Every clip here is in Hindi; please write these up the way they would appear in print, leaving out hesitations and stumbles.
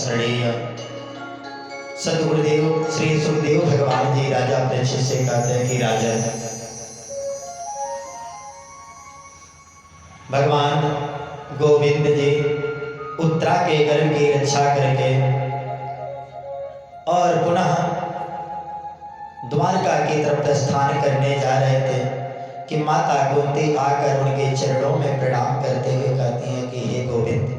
स्मरणीय। सदगुरुदेव श्री सुखदेव भगवान जी राजा परीक्षित से कहते हैं कि राजन, भगवान गोविंद जी उत्तरा के गर्भ की रक्षा करके और पुनः द्वारका की तरफ प्रस्थान करने जा रहे थे कि माता कुंती आकर उनके चरणों में प्रणाम करते हुए कहती हैं कि हे गोविंद,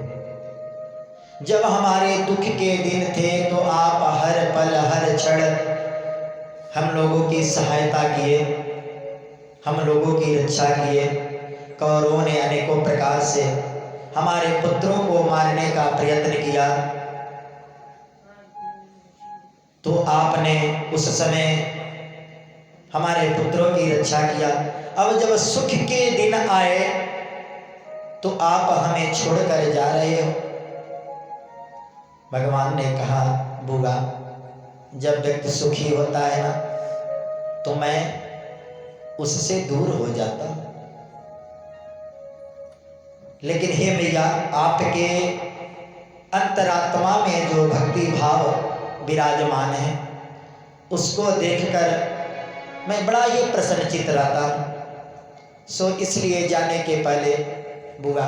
जब हमारे दुख के दिन थे तो आप हर पल हर क्षण हम लोगों की सहायता किए, हम लोगों की रक्षा किए। कौरवों ने अनेकों प्रकार से हमारे पुत्रों को मारने का प्रयत्न किया, तो आपने उस समय हमारे पुत्रों की रक्षा किया। अब जब सुख के दिन आए तो आप हमें छोड़कर जा रहे हो। भगवान ने कहा, बुआ, जब व्यक्ति सुखी होता है ना तो मैं उससे दूर हो जाता हूं, लेकिन हे मैया, आपके अंतरात्मा में जो भक्ति भाव विराजमान है उसको देखकर मैं बड़ा ही प्रसन्नचित्त रहता हूं। सो इसलिए जाने के पहले बुआ,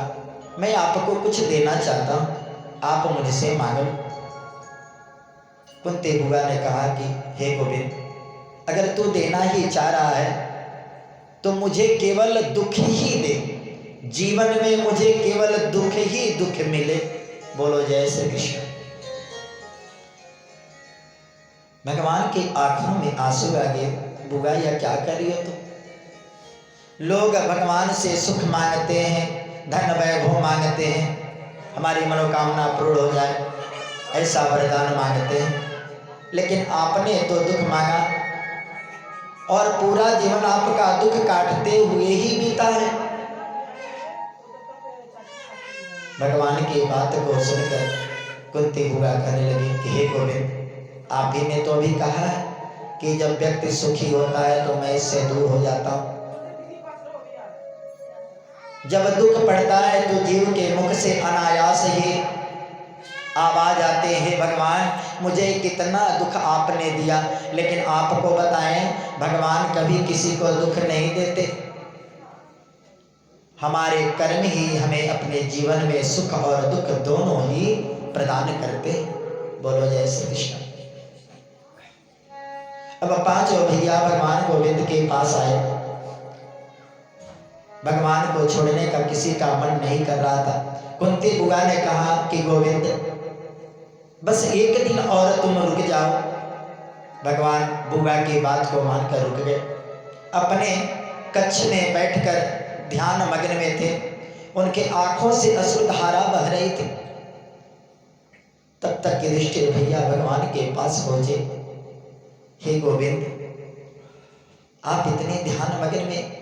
मैं आपको कुछ देना चाहता हूं, आप मुझसे मांगो। कुंती बुआ ने कहा कि हे गोविंद, अगर तू देना ही चाह रहा है तो मुझे केवल दुख ही दे, जीवन में मुझे केवल दुख ही दुख मिले। बोलो जय श्री कृष्ण। भगवान की आंखों में आंसू आ गए। बुआ, यह क्या कर रही हो तुम? लोग भगवान से सुख मांगते हैं, धन वैभव मांगते हैं, हमारी मनोकामना पूर्ण हो जाए, ऐसा वरदान मांगते हैं, लेकिन आपने तो दुख मांगा और पूरा जीवन आपका दुख काटते हुए ही बीता है। भगवान की बात को सुनकर कुंती बुआ कहने लगी कि हे गोविंद, आप ही ने तो अभी कहा है कि जब व्यक्ति सुखी होता है तो मैं इससे दूर हो जाता हूं। जब दुख पड़ता है तो जीव के मुख से अनायास ही आवाज आते हैं, भगवान मुझे कितना दुख आपने दिया। लेकिन आपको बताएं, भगवान कभी किसी को दुख नहीं देते। हमारे कर्म ही हमें अपने जीवन में सुख और दुख दोनों ही प्रदान करते। बोलो जय श्री कृष्ण। अब पांचों भैया भगवान गोविंद के पास आए। भगवान को छोड़ने का किसी का मन नहीं कर रहा था। कुंती बुआ ने कहा कि गोविंद, बस एक दिन और तुम रुक जाओ। भगवान बुआ की बात को मानकर रुक गए। अपने कक्ष में बैठकर ध्यान मग्न में थे। उनके आंखों से अश्रुधारा बह रही थी। तब तक युधिष्ठिर भैया भगवान के पास पहुंचे। हे गोविंद, आप इतने ध्यान मग्न में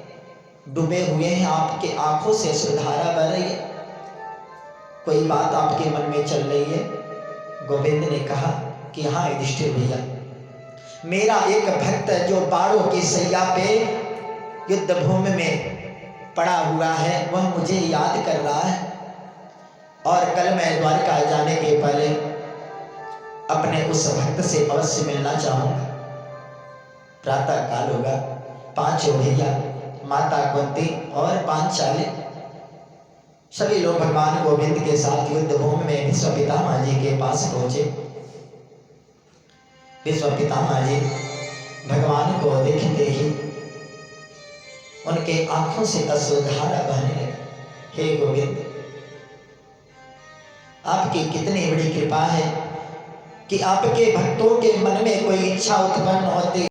डूबे हुए हैं, आपके आंखों से अश्रुधारा बह रही है, कोई बात आपके मन में चल रही है? गोविंद ने कहा कि हाँ युधिष्ठिर भैया, मेरा एक भक्त जो बाणों की सैया पे युद्ध भूमि में पड़ा हुआ है वह मुझे याद कर रहा है, और कल मैं द्वारका जाने के पहले अपने उस भक्त से अवश्य मिलना चाहूंगा। प्रातः काल होगा। पांचों भैया, माता कुंती और पांचाली, सभी लोग भगवान गोविंद के साथ युद्ध भूमि में विश्व पितामह जी के पास पहुंचे। विश्व पितामह जी भगवान को देखते ही उनके आंखों से अश्रुधारा बहने लगी। हे गोविंद, आपकी कितनी बड़ी कृपा है कि आपके भक्तों के मन में कोई इच्छा उत्पन्न होती